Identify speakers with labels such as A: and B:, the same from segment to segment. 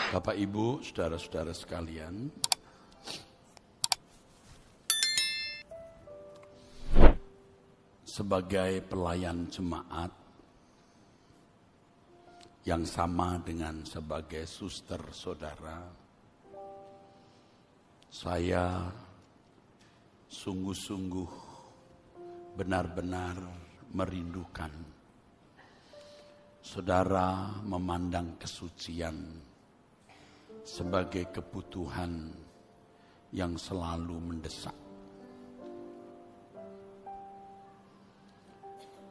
A: Bapak Ibu, saudara-saudara sekalian, sebagai pelayan jemaat yang sama dengan sebagai suster saudara, saya sungguh-sungguh benar-benar merindukan saudara memandang kesucian sebagai kebutuhan yang selalu mendesak.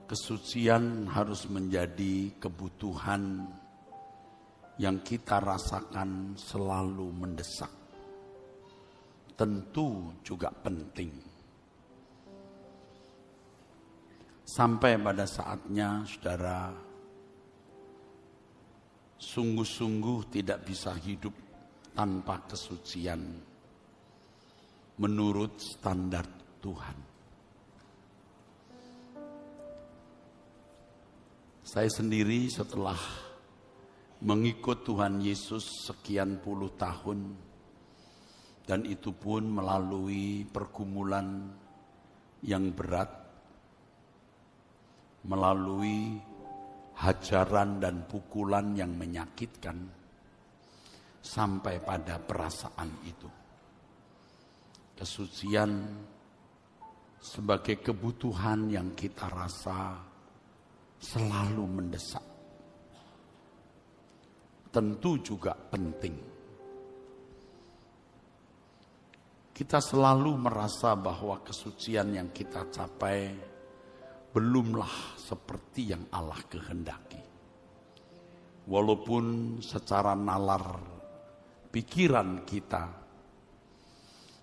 A: Kesucian harus menjadi kebutuhan yang kita rasakan selalu mendesak. Tentu juga penting. Sampai pada saatnya saudara sungguh-sungguh tidak bisa hidup tanpa kesucian menurut standar Tuhan. Saya sendiri setelah mengikut Tuhan Yesus sekian puluh tahun, dan itu pun melalui pergumulan yang berat, melalui hajaran dan pukulan yang menyakitkan, sampai pada perasaan itu. Kesucian sebagai kebutuhan yang kita rasa selalu mendesak. Tentu juga penting. Kita selalu merasa bahwa kesucian yang kita capai belumlah seperti yang Allah kehendaki. Walaupun secara nalar pikiran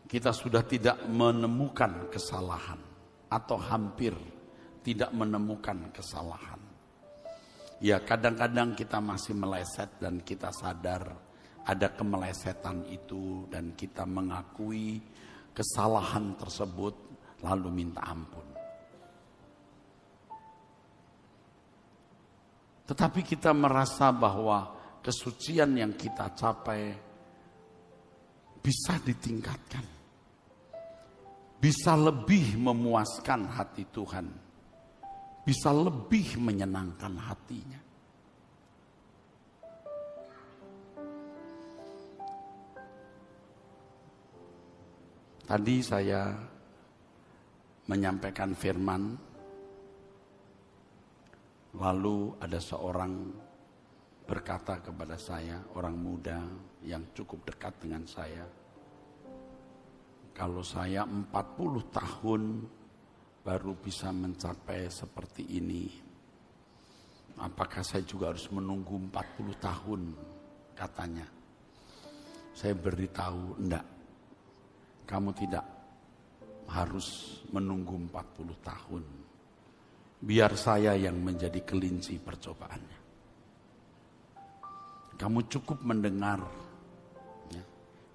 A: kita sudah tidak menemukan kesalahan atau hampir tidak menemukan kesalahan. Ya, kadang-kadang kita masih meleset dan kita sadar ada kemelesetan itu dan kita mengakui kesalahan tersebut lalu minta ampun. Tetapi kita merasa bahwa kesucian yang kita capai bisa ditingkatkan, bisa lebih memuaskan hati Tuhan, bisa lebih menyenangkan hatinya. Tadi saya menyampaikan firman, lalu ada seorang berkata kepada saya, orang muda yang cukup dekat dengan saya, kalau saya 40 tahun baru bisa mencapai seperti ini, apakah saya juga harus menunggu 40 tahun, katanya. Saya beritahu, enggak, kamu tidak harus menunggu 40 tahun. Biar saya yang menjadi kelinci percobaannya. Kamu cukup mendengar, ya.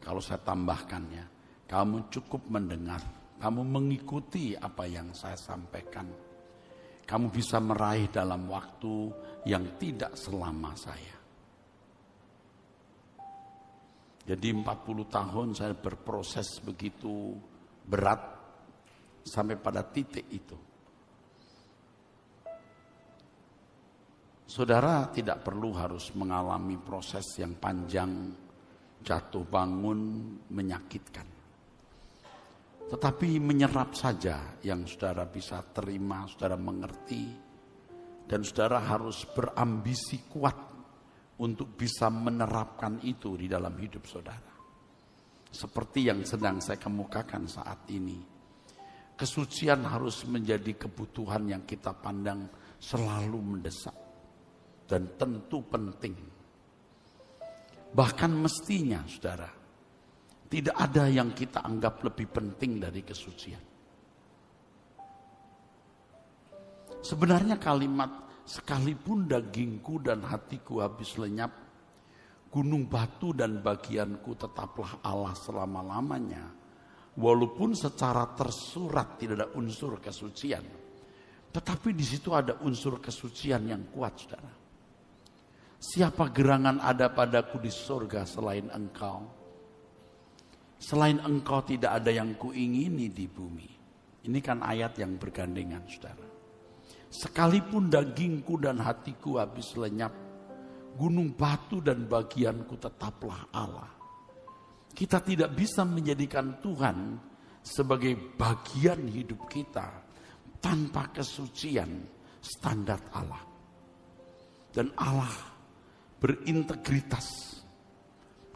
A: Kalau saya tambahkan ya, kamu cukup mendengar, kamu mengikuti apa yang saya sampaikan. Kamu bisa meraih dalam waktu yang tidak selama saya. Jadi 40 tahun saya berproses begitu berat sampai pada titik itu. Saudara tidak perlu harus mengalami proses yang panjang, jatuh bangun, menyakitkan. Tetapi menyerap saja yang saudara bisa terima, saudara mengerti. Dan saudara harus berambisi kuat untuk bisa menerapkan itu di dalam hidup saudara. Seperti yang sedang saya kemukakan saat ini. Kesucian harus menjadi kebutuhan yang kita pandang selalu mendesak. Dan tentu penting. Bahkan mestinya saudara, tidak ada yang kita anggap lebih penting dari kesucian. Sebenarnya kalimat sekalipun dagingku dan hatiku habis lenyap, gunung batu dan bagianku tetaplah Allah selama-lamanya. Walaupun secara tersurat tidak ada unsur kesucian, tetapi di situ ada unsur kesucian yang kuat, saudara. Siapa gerangan ada padaku di surga selain Engkau? Selain Engkau tidak ada yang kuingini di bumi. Ini kan ayat yang bergandengan, saudara. Sekalipun dagingku dan hatiku habis lenyap, gunung batu dan bagianku tetaplah Allah. Kita tidak bisa menjadikan Tuhan sebagai bagian hidup kita tanpa kesucian standar Allah. Dan Allah berintegritas.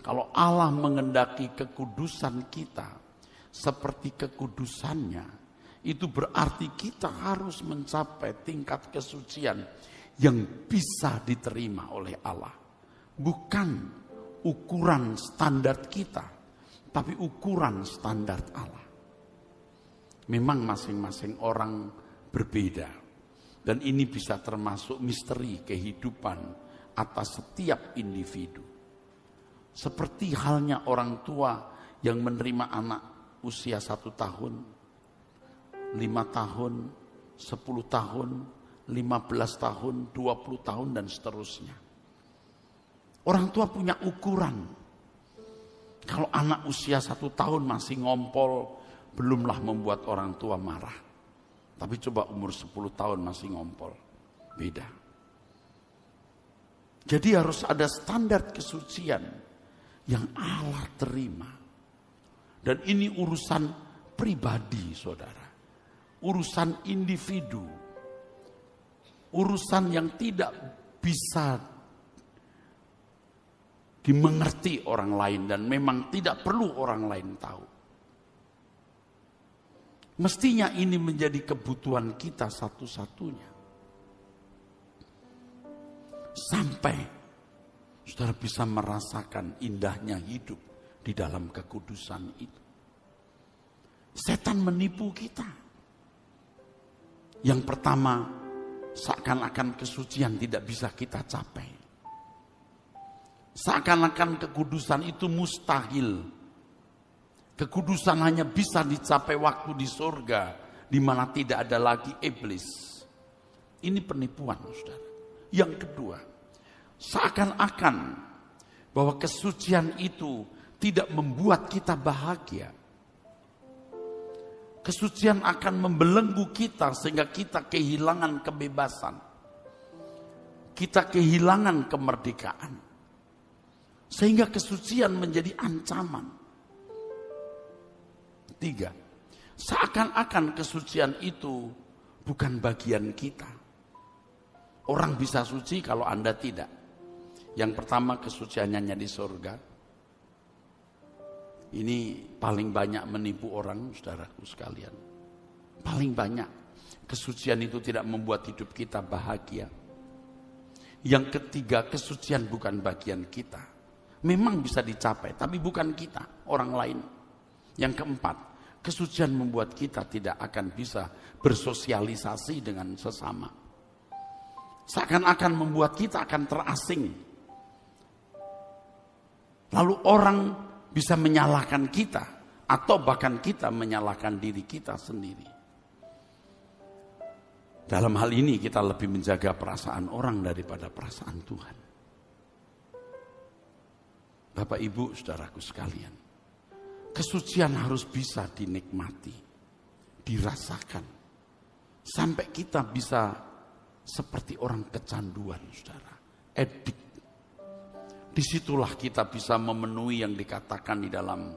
A: Kalau Allah mengendaki kekudusan kita seperti kekudusannya, itu berarti kita harus mencapai tingkat kesucian yang bisa diterima oleh Allah. Bukan ukuran standar kita, tapi ukuran standar Allah. Memang masing-masing orang berbeda. Dan ini bisa termasuk misteri kehidupan atas setiap individu. Seperti halnya orang tua yang menerima anak usia 1 tahun, 5 tahun, 10 tahun, 15 tahun, 20 tahun dan seterusnya. Orang tua punya ukuran. Kalau anak usia 1 tahun masih ngompol, belumlah membuat orang tua marah. Tapi coba umur 10 tahun masih ngompol, beda. Jadi harus ada standar kesucian yang Allah terima. Dan ini urusan pribadi, saudara. Urusan individu. Urusan yang tidak bisa dimengerti orang lain dan memang tidak perlu orang lain tahu. Mestinya ini menjadi kebutuhan kita satu-satunya. Sampai saudara bisa merasakan indahnya hidup di dalam kekudusan itu. Setan menipu kita. Yang pertama, seakan-akan kesucian tidak bisa kita capai. Seakan-akan kekudusan itu mustahil. Kekudusan hanya bisa dicapai waktu di surga, di mana tidak ada lagi iblis. Ini penipuan, saudara. Yang kedua, seakan-akan bahwa kesucian itu tidak membuat kita bahagia. Kesucian akan membelenggu kita sehingga kita kehilangan kebebasan. Kita kehilangan kemerdekaan. Sehingga kesucian menjadi ancaman. 3. Seakan-akan kesucian itu bukan bagian kita. Orang bisa suci kalau Anda tidak. Yang pertama, kesuciannya hanya di surga. Ini paling banyak menipu orang, saudaraku sekalian. Paling banyak. Kesucian itu tidak membuat hidup kita bahagia. Yang ketiga, kesucian bukan bagian kita. Memang bisa dicapai, tapi bukan kita, orang lain. Yang keempat, kesucian membuat kita tidak akan bisa bersosialisasi dengan sesama. Seakan-akan membuat kita akan terasing. Lalu orang bisa menyalahkan kita, atau bahkan kita menyalahkan diri kita sendiri. Dalam hal ini kita lebih menjaga perasaan orang daripada perasaan Tuhan. Bapak Ibu saudaraku sekalian, kesucian harus bisa dinikmati, dirasakan. Sampai kita bisa seperti orang kecanduan, saudara, edik. Disitulah kita bisa memenuhi yang dikatakan di dalam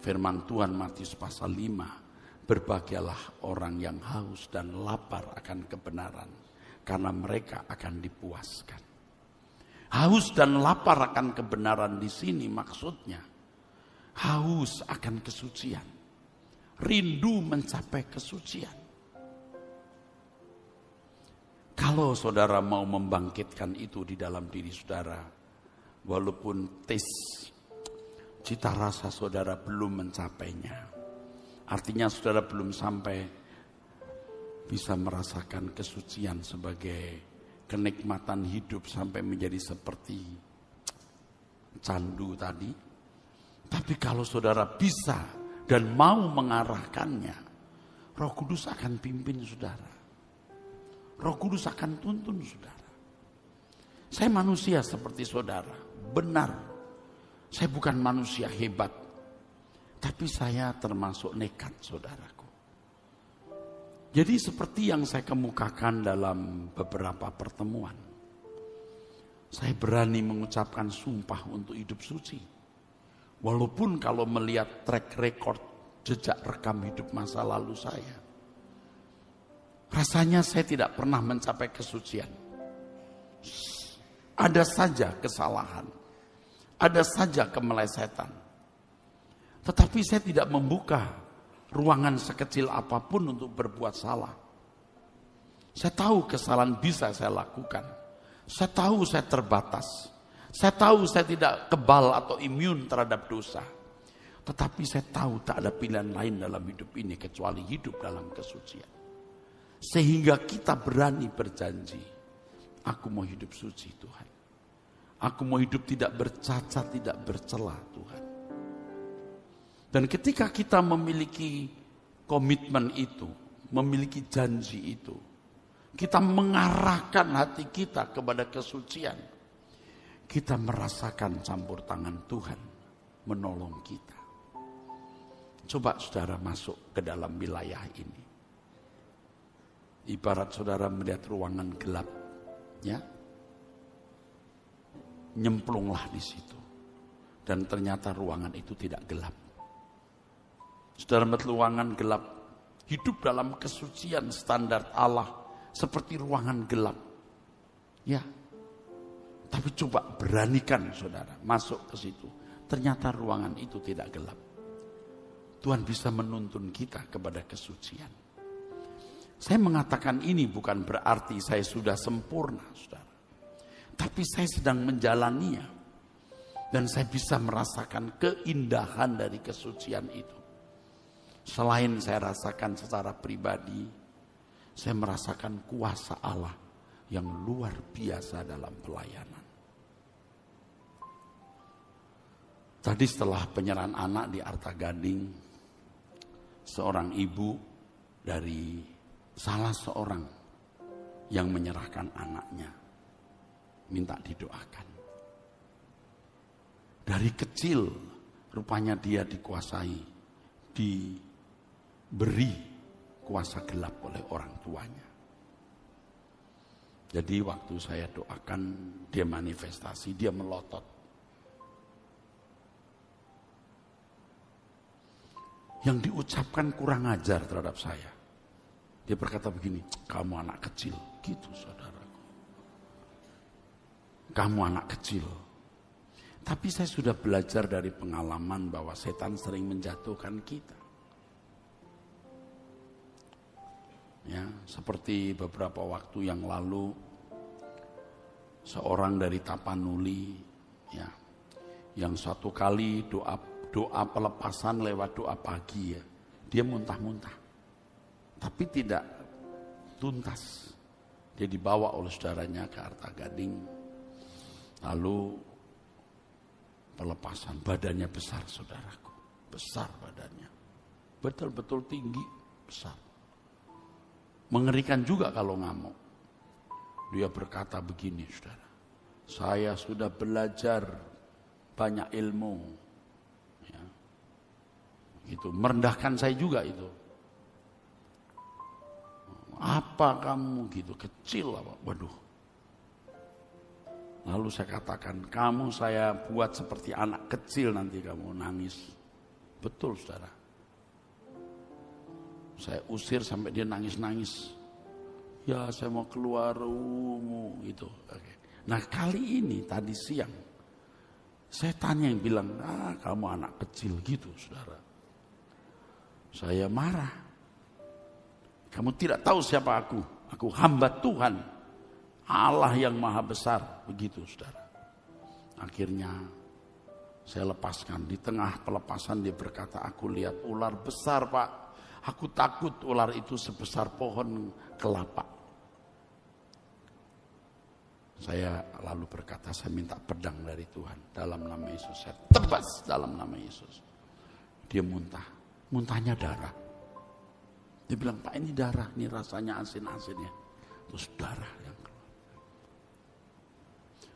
A: firman Tuhan Matius pasal 5. Berbahagialah orang yang haus dan lapar akan kebenaran, karena mereka akan dipuaskan. Haus dan lapar akan kebenaran di sini maksudnya haus akan kesucian, rindu mencapai kesucian. Kalau saudara mau membangkitkan itu di dalam diri saudara, walaupun cita rasa saudara belum mencapainya, artinya saudara belum sampai bisa merasakan kesucian sebagai kenikmatan hidup sampai menjadi seperti candu tadi. Tapi kalau saudara bisa dan mau mengarahkannya, Roh Kudus akan pimpin saudara. Roh Kudus akan tuntun saudara. Saya manusia seperti saudara, benar. Saya bukan manusia hebat, tapi saya termasuk nekat, saudaraku. Jadi seperti yang saya kemukakan dalam beberapa pertemuan, saya berani mengucapkan sumpah untuk hidup suci. Walaupun kalau melihat track record, jejak rekam hidup masa lalu saya, rasanya saya tidak pernah mencapai kesucian. Ada saja kesalahan, ada saja kemelesetan. Tetapi saya tidak membuka ruangan sekecil apapun untuk berbuat salah. Saya tahu kesalahan bisa saya lakukan. Saya tahu saya terbatas. Saya tahu saya tidak kebal atau imun terhadap dosa. Tetapi saya tahu tak ada pilihan lain dalam hidup ini kecuali hidup dalam kesucian. Sehingga kita berani berjanji, aku mau hidup suci Tuhan. Aku mau hidup tidak bercacat, tidak bercela Tuhan. Dan ketika kita memiliki komitmen itu, memiliki janji itu, kita mengarahkan hati kita kepada kesucian, kita merasakan campur tangan Tuhan menolong kita. Coba saudara masuk ke dalam wilayah ini. Ibarat saudara melihat ruangan gelap, ya, nyemplunglah di situ. Dan ternyata ruangan itu tidak gelap. Saudara melihat ruangan gelap, hidup dalam kesucian standar Allah seperti ruangan gelap. Ya, tapi coba beranikan saudara masuk ke situ. Ternyata ruangan itu tidak gelap. Tuhan bisa menuntun kita kepada kesucian. Saya mengatakan ini bukan berarti saya sudah sempurna, saudara. Tapi saya sedang menjalaninya. Dan saya bisa merasakan keindahan dari kesucian itu. Selain saya rasakan secara pribadi, saya merasakan kuasa Allah yang luar biasa dalam pelayanan. Tadi setelah penyerahan anak di Arta Gading, seorang ibu dari salah seorang yang menyerahkan anaknya minta didoakan. Dari kecil rupanya dia dikuasai, diberi kuasa gelap oleh orang tuanya. Jadi waktu saya doakan, dia manifestasi, dia melotot. Yang diucapkan kurang ajar terhadap saya. Dia berkata begini, kamu anak kecil. Gitu saudaraku. Kamu anak kecil. Tapi saya sudah belajar dari pengalaman bahwa setan sering menjatuhkan kita. Ya, seperti beberapa waktu yang lalu, seorang dari Tapanuli, ya, yang satu kali doa pelepasan lewat doa pagi, ya, dia muntah-muntah, tapi tidak tuntas. Dia dibawa oleh saudaranya ke Arta Gading, lalu pelepasan, badannya besar saudaraku, besar badannya, betul-betul tinggi, besar. Mengerikan juga kalau ngamuk. Dia berkata begini, saudara, saya sudah belajar banyak ilmu, ya, gitu, merendahkan saya juga itu. Apa kamu gitu, kecil apa? Waduh. Lalu saya katakan, kamu saya buat seperti anak kecil nanti kamu nangis. Betul saudara. Saya usir sampai dia nangis-nangis. Ya saya mau keluar gitu. Oke. Nah kali ini tadi siang, saya tanya yang bilang, kamu anak kecil gitu saudara. Saya marah. Kamu tidak tahu siapa aku. Aku hamba Tuhan. Allah yang maha besar. Begitu saudara. Akhirnya saya lepaskan. Di tengah pelepasan dia berkata, aku lihat ular besar Pak. Aku takut ular itu sebesar pohon kelapa. Saya lalu berkata, saya minta pedang dari Tuhan. Dalam nama Yesus. Saya tebas dalam nama Yesus. Dia muntah. Muntahnya darah. Dia bilang, Pak ini darah. Ini rasanya asin-asin ya. Terus darah yang keluar.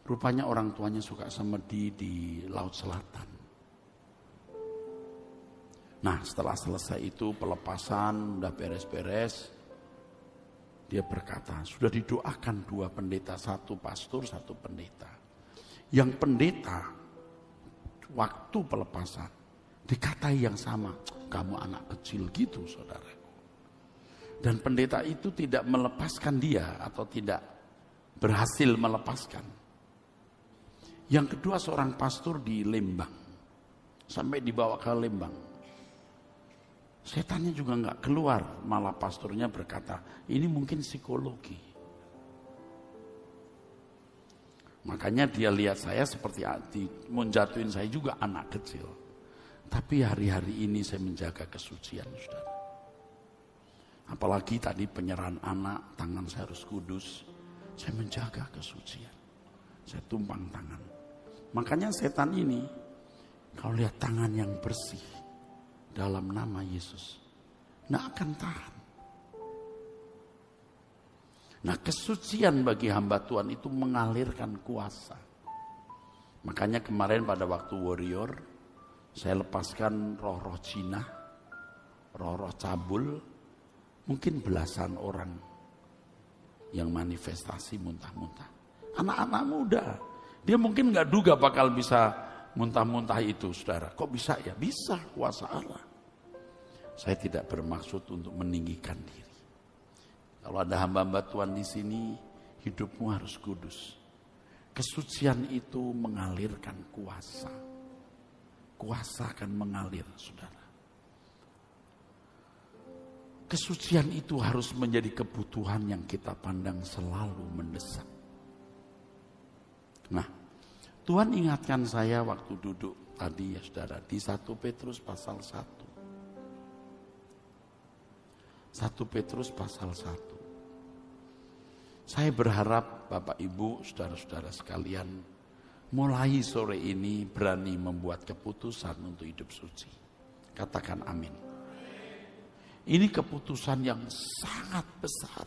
A: Rupanya orang tuanya suka semedi di Laut Selatan. Nah, setelah selesai itu pelepasan, udah beres-beres, dia berkata, sudah didoakan 2 pendeta, 1 pastor, 1 pendeta. Yang pendeta, waktu pelepasan, dikatai yang sama, kamu anak kecil gitu saudaraku. Dan pendeta itu tidak melepaskan dia atau tidak berhasil melepaskan. Yang kedua seorang pastor di Lembang, sampai dibawa ke Lembang. Setannya juga nggak keluar, malah pastornya berkata, ini mungkin psikologi. Makanya dia lihat saya seperti menjatuhin saya juga anak kecil. Tapi hari-hari ini saya menjaga kesucian, saudara. Apalagi tadi penyerahan anak, tangan saya harus kudus. Saya menjaga kesucian. Saya tumpang tangan. Makanya setan ini, kalau lihat tangan yang bersih dalam nama Yesus, nggak akan tahan. Nah, kesucian bagi hamba Tuhan itu mengalirkan kuasa. Makanya kemarin pada waktu warrior, saya lepaskan roh-roh jinah, roh-roh cabul, mungkin belasan orang yang manifestasi muntah-muntah. Anak-anak muda, dia mungkin nggak duga bakal bisa muntah-muntah itu, saudara. Kok bisa ya? Bisa, kuasa Allah. Saya tidak bermaksud untuk meninggikan diri. Kalau ada hamba-hamba Tuhan di sini, hidupmu harus kudus. Kesucian itu mengalirkan kuasa. Kuasa akan mengalir, saudara. Kesucian itu harus menjadi kebutuhan yang kita pandang selalu mendesak. Nah, Tuhan ingatkan saya waktu duduk tadi ya saudara, di 1 Petrus pasal 1. 1 Petrus pasal 1. Saya berharap Bapak Ibu, saudara-saudara sekalian, mulai sore ini berani membuat keputusan untuk hidup suci. Katakan amin. Ini keputusan yang sangat besar.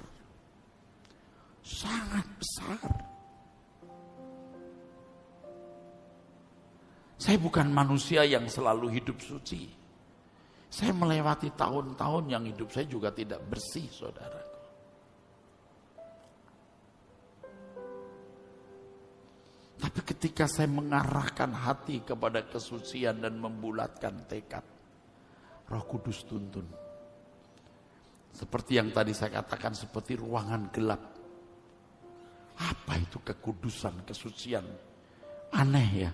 A: Sangat besar. Saya bukan manusia yang selalu hidup suci. Saya melewati tahun-tahun yang hidup saya juga tidak bersih, saudara. Tapi ketika saya mengarahkan hati kepada kesucian dan membulatkan tekad, Roh Kudus tuntun. Seperti yang tadi saya katakan, seperti ruangan gelap. Apa itu kekudusan, kesucian? Aneh ya,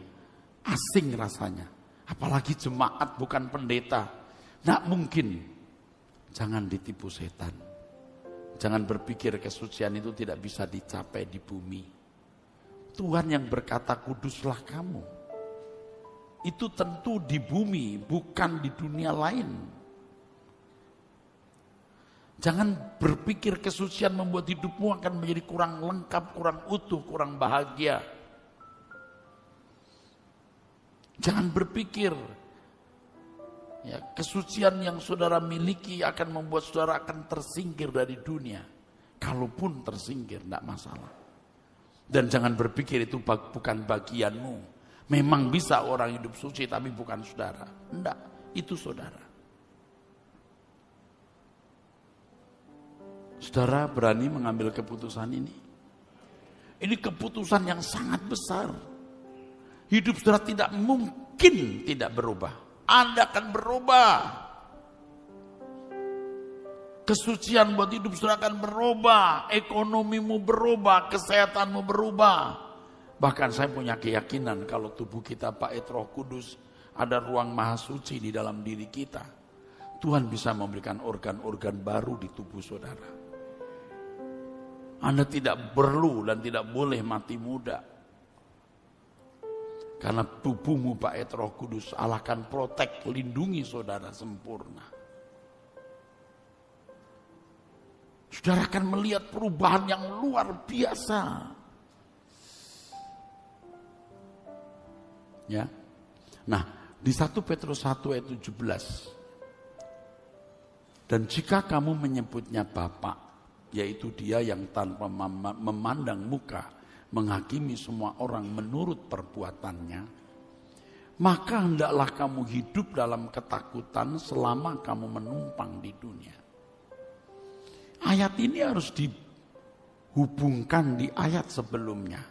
A: asing rasanya. Apalagi jemaat bukan pendeta. Nggak mungkin. Jangan ditipu setan. Jangan berpikir kesucian itu tidak bisa dicapai di bumi. Tuhan yang berkata kuduslah kamu. Itu tentu di bumi, bukan di dunia lain. Jangan berpikir kesucian membuat hidupmu akan menjadi kurang lengkap, kurang utuh, kurang bahagia. Jangan berpikir ya, kesucian yang saudara miliki akan membuat saudara akan tersingkir dari dunia. Kalaupun tersingkir, tidak masalah. Dan jangan berpikir itu bukan bagianmu. Memang bisa orang hidup suci tapi bukan saudara. Tidak, itu saudara. Saudara berani mengambil keputusan ini? Ini keputusan yang sangat besar. Hidup saudara tidak mungkin tidak berubah. Anda akan berubah. Kesucian buat hidup saudara akan berubah. Ekonomimu berubah, kesehatanmu berubah. Bahkan saya punya keyakinan kalau tubuh kita pakai Roh Kudus, ada ruang maha suci di dalam diri kita. Tuhan bisa memberikan organ-organ baru di tubuh saudara. Anda tidak perlu dan tidak boleh mati muda. Karena tubuhmu pakai Roh Kudus, Allah akan protek, lindungi saudara sempurna. Saudara akan melihat perubahan yang luar biasa. Ya. Nah, di 1 Petrus 1 ayat 17. Dan jika kamu menyebutnya Bapa, yaitu Dia yang tanpa memandang muka menghakimi semua orang menurut perbuatannya, maka hendaklah kamu hidup dalam ketakutan selama kamu menumpang di dunia. Ayat ini harus dihubungkan di ayat sebelumnya.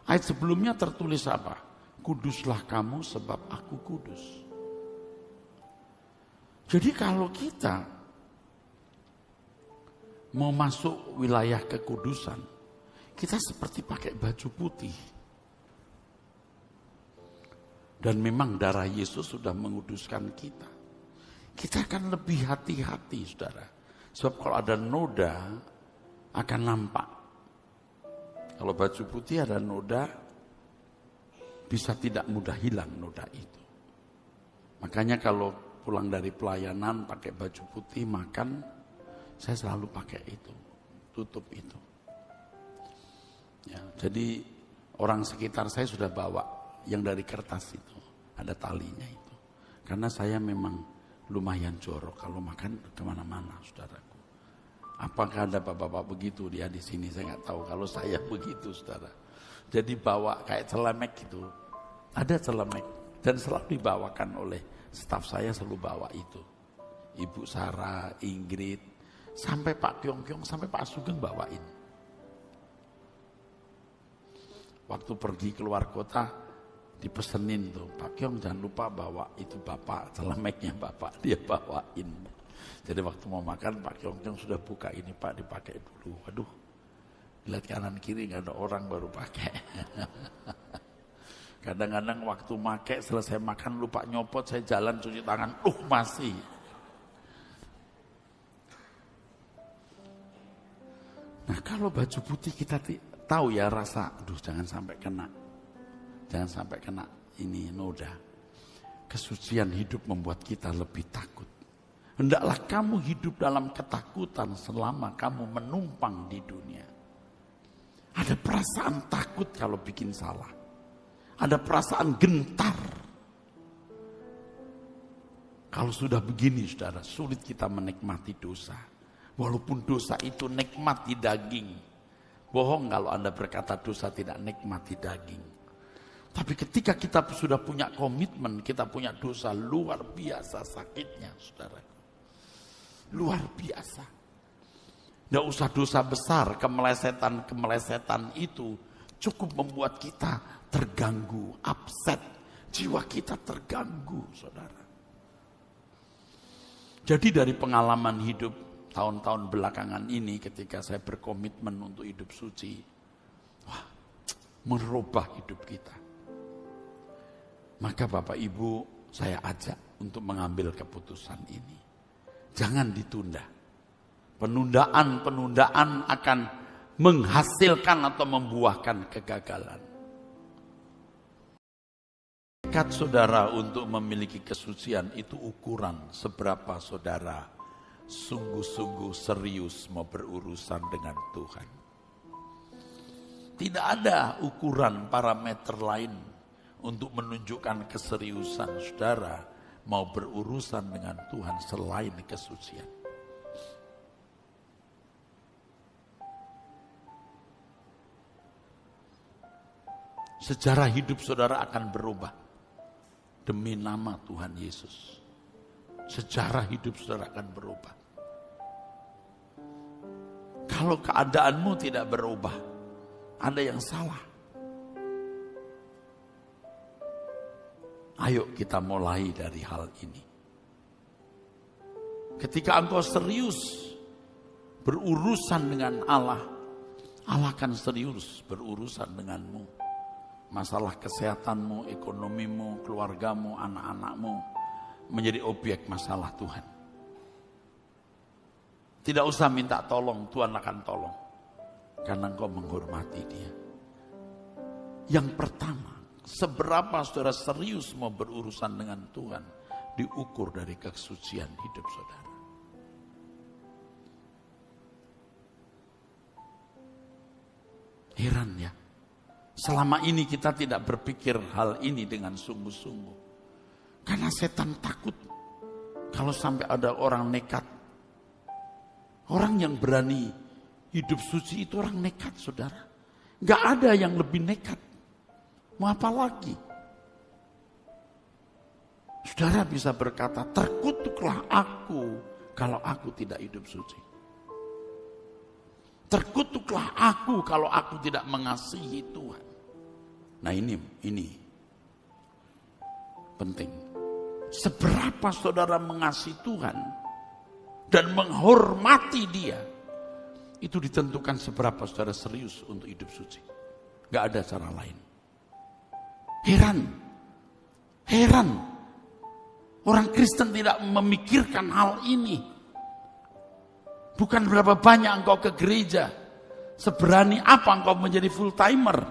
A: Ayat sebelumnya tertulis apa? Kuduslah kamu sebab aku kudus. Jadi kalau kita mau masuk wilayah kekudusan, kita seperti pakai baju putih. Dan memang darah Yesus sudah menguduskan kita. Kita akan lebih hati-hati, saudara. Sebab kalau ada noda, akan nampak. Kalau baju putih ada noda, bisa tidak mudah hilang noda itu. Makanya kalau pulang dari pelayanan pakai baju putih, makan, saya selalu pakai itu, tutup itu. Ya, jadi orang sekitar saya sudah bawa yang dari kertas itu, ada talinya itu. Karena saya memang lumayan jorok kalau makan kemana-mana, saudaraku. Apakah ada bapak-bapak begitu dia di sini? Saya nggak tahu. Kalau saya begitu, saudara. Jadi bawa kayak celemek gitu. Ada celemek dan selalu dibawakan oleh staf saya, selalu bawa itu. Ibu Sarah, Ingrid, sampai Pak Kyong-Kyong, sampai Pak Sugeng bawain. Waktu pergi keluar kota dipesenin tuh, Pak Kyong jangan lupa bawa itu bapak, celemeknya bapak, dia bawain. Jadi waktu mau makan Pak Kyong sudah buka ini Pak, dipakai dulu. Waduh, lihat kanan kiri nggak ada orang baru pakai. Kadang-kadang waktu pakai selesai makan lupa nyopot, saya jalan cuci tangan, masih. Nah kalau baju putih kita tahu ya rasa, jangan sampai kena. Jangan sampai kena ini noda. Kesucian hidup membuat kita lebih takut. Hendaklah kamu hidup dalam ketakutan selama kamu menumpang di dunia. Ada perasaan takut kalau bikin salah. Ada perasaan gentar. Kalau sudah begini, saudara, sulit kita menikmati dosa. Walaupun dosa itu nikmat di daging. Bohong kalau Anda berkata dosa tidak nikmat di daging. Tapi ketika kita sudah punya komitmen, kita punya dosa, luar biasa sakitnya, saudara. Luar biasa. Tidak usah dosa besar, kemelesetan itu cukup membuat kita terganggu, upset. Jiwa kita terganggu, saudara. Jadi dari pengalaman hidup tahun-tahun belakangan ini ketika saya berkomitmen untuk hidup suci, merubah hidup kita. Maka Bapak Ibu saya ajak untuk mengambil keputusan ini. Jangan ditunda. Penundaan akan menghasilkan atau membuahkan kegagalan. Tekad saudara untuk memiliki kesucian itu ukuran seberapa saudara sungguh-sungguh serius mau berurusan dengan Tuhan. Tidak ada ukuran parameter lain untuk menunjukkan keseriusan saudara mau berurusan dengan Tuhan selain kesucian. Sejarah hidup saudara akan berubah demi nama Tuhan Yesus. Sejarah hidup saudara akan berubah. Kalau keadaanmu tidak berubah, ada yang salah. Ayo kita mulai dari hal ini. Ketika engkau serius berurusan dengan Allah, Allah akan serius berurusan denganmu. Masalah kesehatanmu, ekonomimu, keluargamu, anak-anakmu menjadi objek masalah Tuhan. Tidak usah minta tolong, Tuhan akan tolong. Karena engkau menghormati Dia. Yang pertama, seberapa saudara serius mau berurusan dengan Tuhan diukur dari kesucian hidup saudara. Heran ya, selama ini kita tidak berpikir hal ini dengan sungguh-sungguh. Karena setan takut kalau sampai ada orang nekat. Orang yang berani hidup suci itu orang nekat saudara. Gak ada yang lebih nekat. Mau apa lagi? Saudara bisa berkata, terkutuklah aku kalau aku tidak hidup suci. Terkutuklah aku kalau aku tidak mengasihi Tuhan. Nah ini penting. Seberapa saudara mengasihi Tuhan dan menghormati Dia, itu ditentukan seberapa saudara serius untuk hidup suci. Gak ada cara lain. Heran. Orang Kristen tidak memikirkan hal ini. Bukan berapa banyak engkau ke gereja, seberani apa engkau menjadi full timer.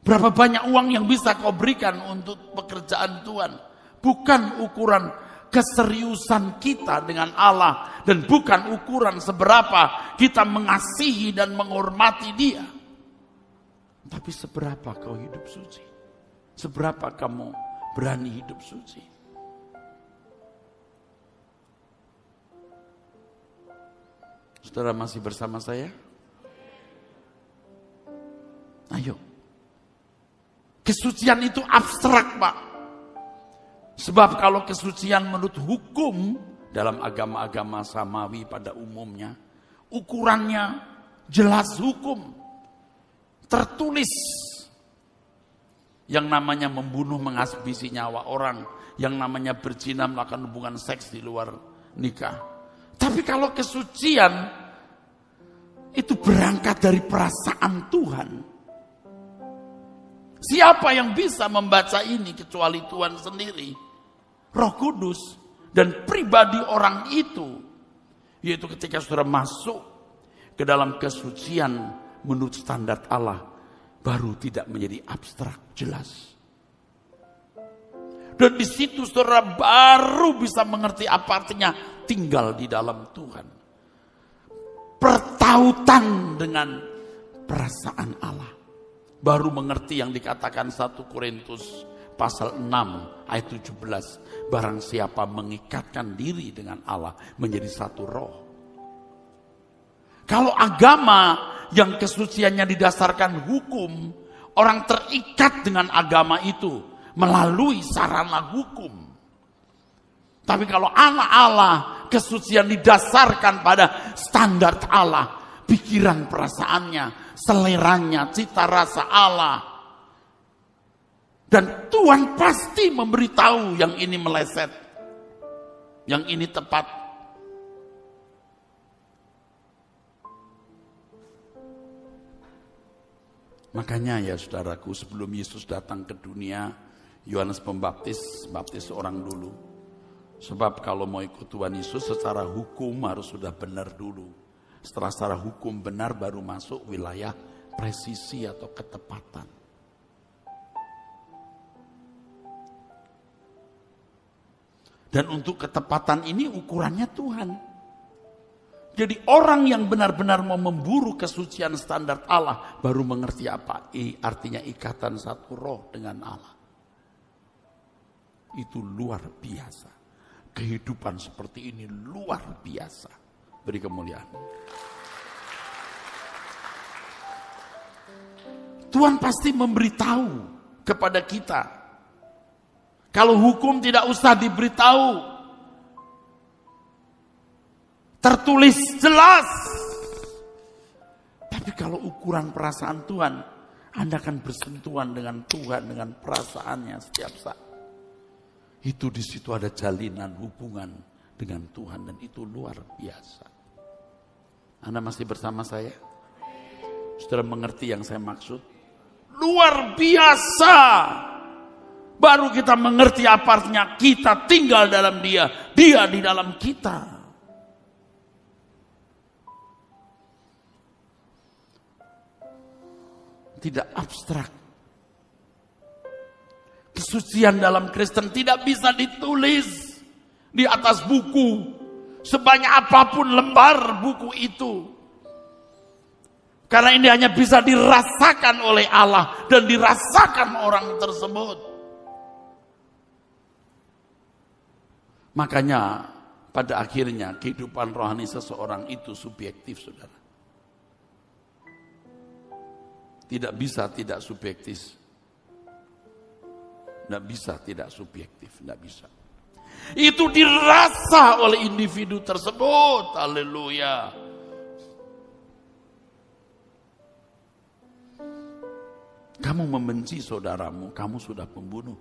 A: Berapa banyak uang yang bisa kau berikan untuk pekerjaan Tuhan. Bukan ukuran keseriusan kita dengan Allah. Dan bukan ukuran seberapa kita mengasihi dan menghormati Dia. Tapi seberapa kau hidup suci. Seberapa kamu berani hidup suci. Saudara masih bersama saya? Ayo. Kesucian itu abstrak, Pak. Sebab kalau kesucian menurut hukum dalam agama-agama samawi pada umumnya, ukurannya jelas hukum. Tertulis. Yang namanya membunuh, menghabisi nyawa orang. Yang namanya berzina, melakukan hubungan seks di luar nikah. Tapi kalau kesucian itu berangkat dari perasaan Tuhan. Siapa yang bisa membaca ini kecuali Tuhan sendiri? Roh Kudus dan pribadi orang itu. Yaitu ketika saudara masuk ke dalam kesucian menurut standar Allah. Baru tidak menjadi abstrak, jelas. Dan di situ saudara baru bisa mengerti apa artinya tinggal di dalam Tuhan. Pertautan dengan perasaan Allah. Baru mengerti yang dikatakan 1 Korintus pasal 6 ayat 17. Barang siapa mengikatkan diri dengan Allah menjadi satu roh. Kalau agama yang kesuciannya didasarkan hukum, orang terikat dengan agama itu melalui sarana hukum. Tapi kalau anak Allah, kesucian didasarkan pada standar Allah, pikiran perasaannya, seleranya, cita rasa Allah. Dan Tuhan pasti memberitahu yang ini meleset, yang ini tepat. Makanya ya saudaraku, sebelum Yesus datang ke dunia, Yohanes Pembaptis baptis orang dulu. Sebab kalau mau ikut Tuhan Yesus secara hukum harus sudah benar dulu. Setelah secara hukum benar baru masuk wilayah presisi atau ketepatan. Dan untuk ketepatan ini ukurannya Tuhan. Jadi orang yang benar-benar mau memburu kesucian standar Allah baru mengerti apa artinya ikatan satu roh dengan Allah. Itu luar biasa. Kehidupan seperti ini luar biasa. Beri kemuliaan. Tuhan pasti memberitahu kepada kita. Kalau hukum tidak usah diberitahu. Tertulis jelas. Tapi kalau ukuran perasaan Tuhan, Anda akan bersentuhan dengan Tuhan, dengan perasaannya setiap saat. Itu di situ ada jalinan hubungan dengan Tuhan dan itu luar biasa. Anda masih bersama saya? Saudara mengerti yang saya maksud? Luar biasa. Baru kita mengerti apa artinya kita tinggal dalam Dia, Dia di dalam kita. Tidak abstrak. Kesucian dalam Kristen tidak bisa ditulis di atas buku. Sebanyak apapun lembar buku itu. Karena ini hanya bisa dirasakan oleh Allah dan dirasakan orang tersebut. Makanya pada akhirnya kehidupan rohani seseorang itu subjektif, saudara. Tidak bisa tidak subjektif. Tidak bisa tidak subjektif, tidak bisa. Itu dirasa oleh individu tersebut. Haleluya. Kamu membenci saudaramu, kamu sudah pembunuh.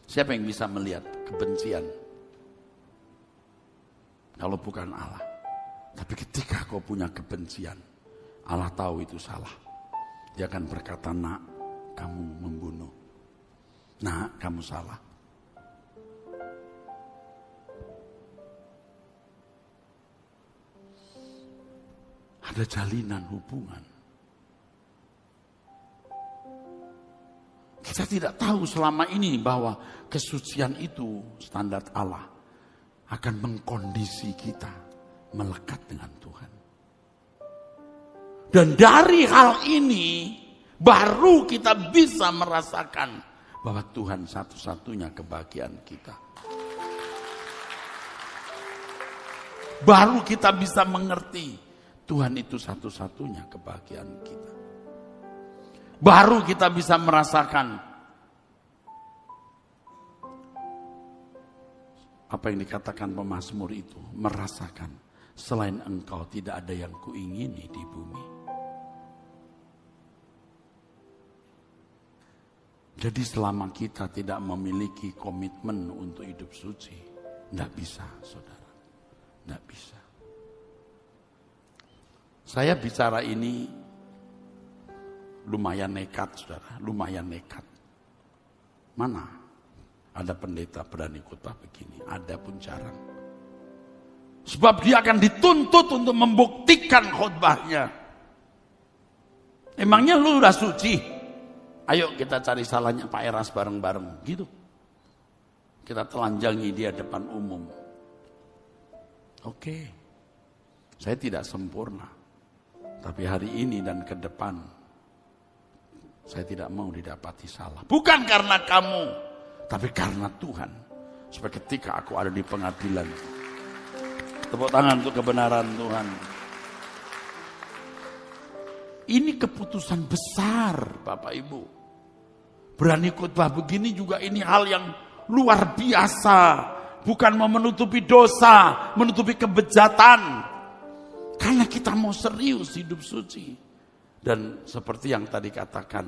A: Siapa yang bisa melihat kebencian? Kalau bukan Allah. Tapi ketika kau punya kebencian, Allah tahu itu salah. Dia akan berkata, nak, kamu membunuh. Nak, kamu salah. Ada jalinan hubungan. Kita tidak tahu selama ini bahwa kesucian itu standar Allah akan mengkondisi kita melekat dengan Tuhan. Dan dari hal ini baru kita bisa merasakan bahwa Tuhan satu-satunya kebahagiaan kita. Baru kita bisa mengerti Tuhan itu satu-satunya kebahagiaan kita. Baru kita bisa merasakan apa yang dikatakan pemazmur itu, merasakan selain Engkau tidak ada yang kuingini di bumi. Jadi selama kita tidak memiliki komitmen untuk hidup suci, tidak bisa, saudara, tidak bisa. Saya bicara ini lumayan nekat, saudara, lumayan nekat. Mana ada pendeta berani khotbah begini? Ada pun jarang. Sebab dia akan dituntut untuk membuktikan khotbahnya. Emangnya lu udah suci? Ayo kita cari salahnya Pak Eras bareng-bareng, gitu. Kita telanjangi dia depan umum. Oke, saya tidak sempurna. Tapi hari ini dan ke depan, saya tidak mau didapati salah. Bukan karena kamu, tapi karena Tuhan. Supaya ketika aku ada di pengadilan, tepuk tangan untuk kebenaran Tuhan. Ini keputusan besar, Bapak Ibu. Berani khotbah begini juga ini hal yang luar biasa. Bukan mau menutupi dosa, menutupi kebejatan. Karena kita mau serius hidup suci. Dan seperti yang tadi katakan,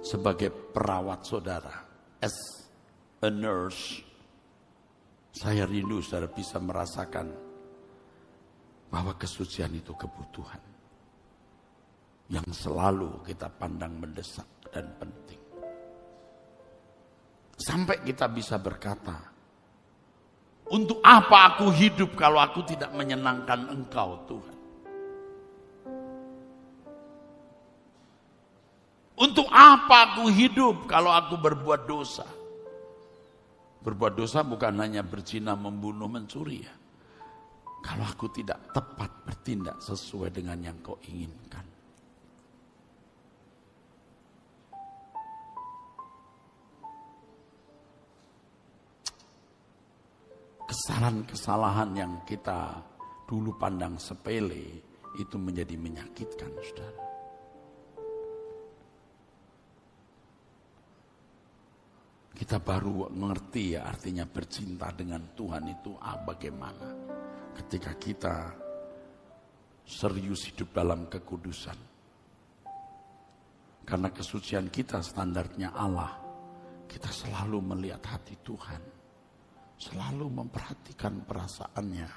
A: sebagai perawat saudara, as a nurse, saya rindu saudara bisa merasakan bahwa kesucian itu kebutuhan yang selalu kita pandang mendesak dan penting. Sampai kita bisa berkata, untuk apa aku hidup kalau aku tidak menyenangkan Engkau Tuhan? Untuk apa aku hidup kalau aku berbuat dosa? Berbuat dosa bukan hanya berzina, membunuh, mencuri ya. Kalau aku tidak tepat bertindak sesuai dengan yang Kau inginkan. Kesalahan-kesalahan yang kita dulu pandang sepele itu menjadi menyakitkan, saudara. Kita baru mengerti ya artinya bercinta dengan Tuhan itu bagaimana. Ketika kita serius hidup dalam kekudusan. Karena kesucian kita standarnya Allah. Kita selalu melihat hati Tuhan. Selalu memperhatikan perasaannya.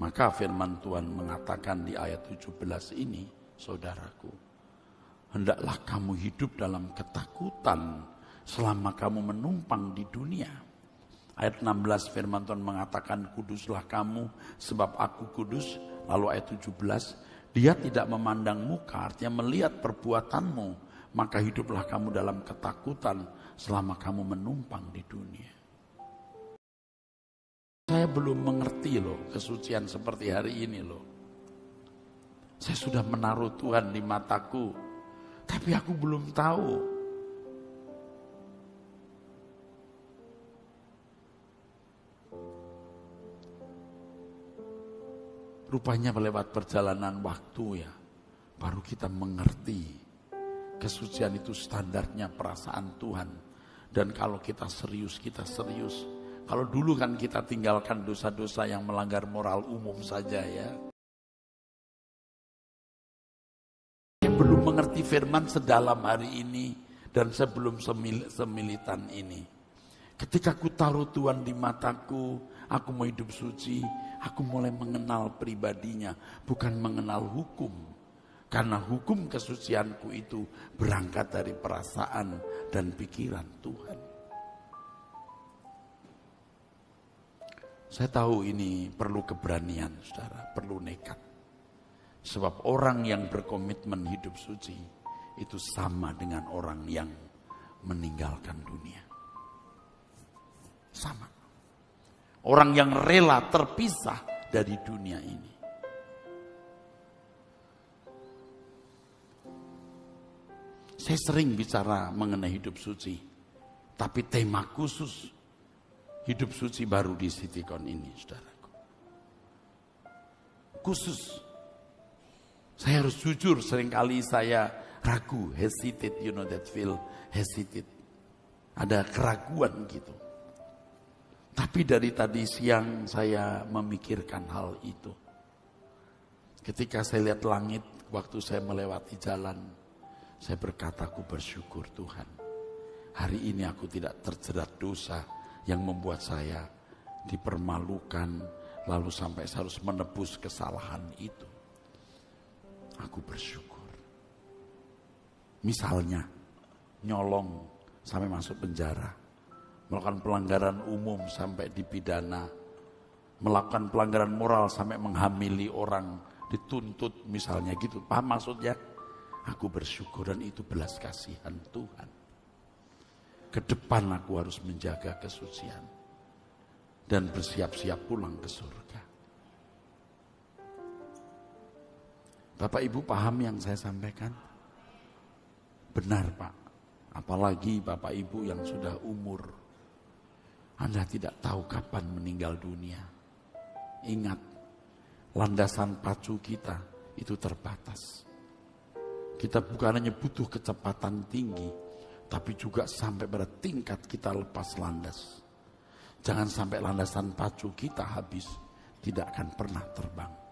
A: Maka firman Tuhan mengatakan di ayat 17 ini, saudaraku, hendaklah kamu hidup dalam ketakutan selama kamu menumpang di dunia. Ayat 16 firman Tuhan mengatakan, kuduslah kamu sebab aku kudus. Lalu ayat 17, dia tidak memandang muka, artinya melihat perbuatanmu. Maka hiduplah kamu dalam ketakutan selama kamu menumpang di dunia. Saya belum mengerti loh kesucian seperti hari ini loh. Saya sudah menaruh Tuhan di mataku, tapi aku belum tahu. Rupanya lewat perjalanan waktu ya, baru kita mengerti kesucian itu standarnya perasaan Tuhan. Dan kalau kita serius, kita serius. Kalau dulu kan kita tinggalkan dosa-dosa yang melanggar moral umum saja ya. Saya belum mengerti firman sedalam hari ini dan sebelum semilitan ini. Ketika ku taruh Tuhan di mataku, aku mau hidup suci, aku mulai mengenal pribadinya, bukan mengenal hukum. Karena hukum kesucianku itu berangkat dari perasaan dan pikiran Tuhan. Saya tahu ini perlu keberanian, saudara, perlu nekat. Sebab orang yang berkomitmen hidup suci itu sama dengan orang yang meninggalkan dunia. Sama. Orang yang rela terpisah dari dunia ini. Saya sering bicara mengenai hidup suci, tapi tema khusus hidup suci baru di Citycon ini, saudaraku. Khusus. Saya harus jujur, seringkali saya ragu, hesitate, you know that feel, hesitate. Ada keraguan gitu. Tapi dari tadi siang saya memikirkan hal itu. Ketika saya lihat langit, waktu saya melewati jalan, saya berkata, aku bersyukur Tuhan. Hari ini aku tidak terjerat dosa yang membuat saya dipermalukan, lalu sampai saya harus menebus kesalahan itu. Aku bersyukur. Misalnya, nyolong sampai masuk penjara, melakukan pelanggaran umum sampai dipidana, melakukan pelanggaran moral sampai menghamili orang, dituntut misalnya gitu. Paham maksudnya? Aku bersyukur dan itu belas kasihan Tuhan. Ke depan aku harus menjaga kesucian dan bersiap-siap pulang ke surga. Bapak Ibu paham yang saya sampaikan? Benar Pak. Apalagi Bapak Ibu yang sudah umur. Anda tidak tahu kapan meninggal dunia. Ingat, landasan pacu kita itu terbatas. Kita bukan hanya butuh kecepatan tinggi, tapi juga sampai pada tingkat kita lepas landas. Jangan sampai landasan pacu kita habis, tidak akan pernah terbang.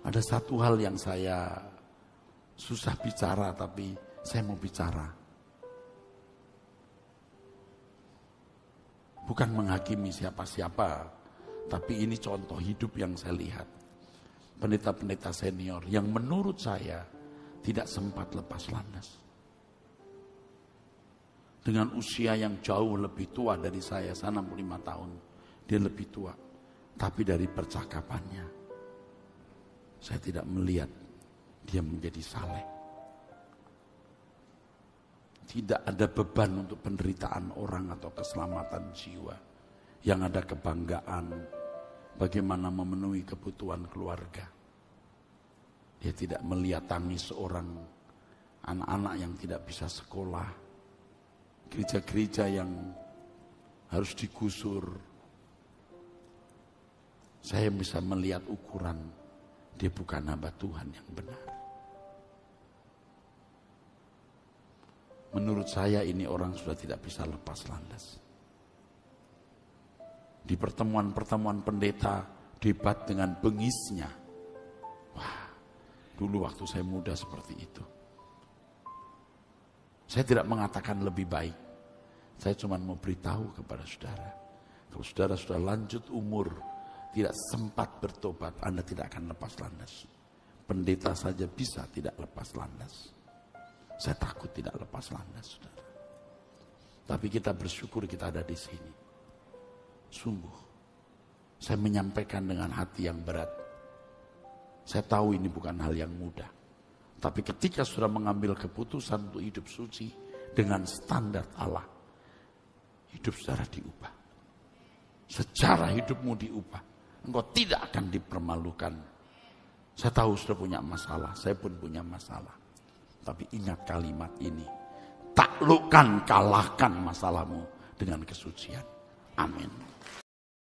A: Ada satu hal yang saya susah bicara, tapi saya mau bicara. Bukan menghakimi siapa-siapa, tapi ini contoh hidup yang saya lihat. Pendeta-pendeta senior yang menurut saya tidak sempat lepas landas. Dengan usia yang jauh lebih tua dari saya 65 tahun. Dia lebih tua. Tapi dari percakapannya, saya tidak melihat dia menjadi saleh. Tidak ada beban untuk penderitaan orang atau keselamatan jiwa. Yang ada kebanggaan bagaimana memenuhi kebutuhan keluarga. Dia tidak melihat tangis seorang anak-anak yang tidak bisa sekolah. Gereja-gereja yang harus digusur. Saya bisa melihat ukuran dia bukan hamba Tuhan yang benar. Menurut saya ini orang sudah tidak bisa lepas landas. Di pertemuan-pertemuan pendeta debat dengan bengisnya. Wah, dulu waktu saya muda seperti itu. Saya tidak mengatakan lebih baik. Saya cuma mau beritahu kepada saudara. Kalau saudara sudah lanjut umur, tidak sempat bertobat, Anda tidak akan lepas landas. Pendeta saja bisa tidak lepas landas. Saya takut tidak lepas landas, saudara. Tapi kita bersyukur kita ada di sini. Sungguh, saya menyampaikan dengan hati yang berat. Saya tahu ini bukan hal yang mudah. Tapi ketika sudah mengambil keputusan untuk hidup suci dengan standar Allah, hidup saudara diubah. Secara hidupmu diubah. Engkau tidak akan dipermalukan. Saya tahu sudah punya masalah, saya pun punya masalah. Tapi ingat kalimat ini. Taklukkan, kalahkan masalahmu dengan kesucian. Amin.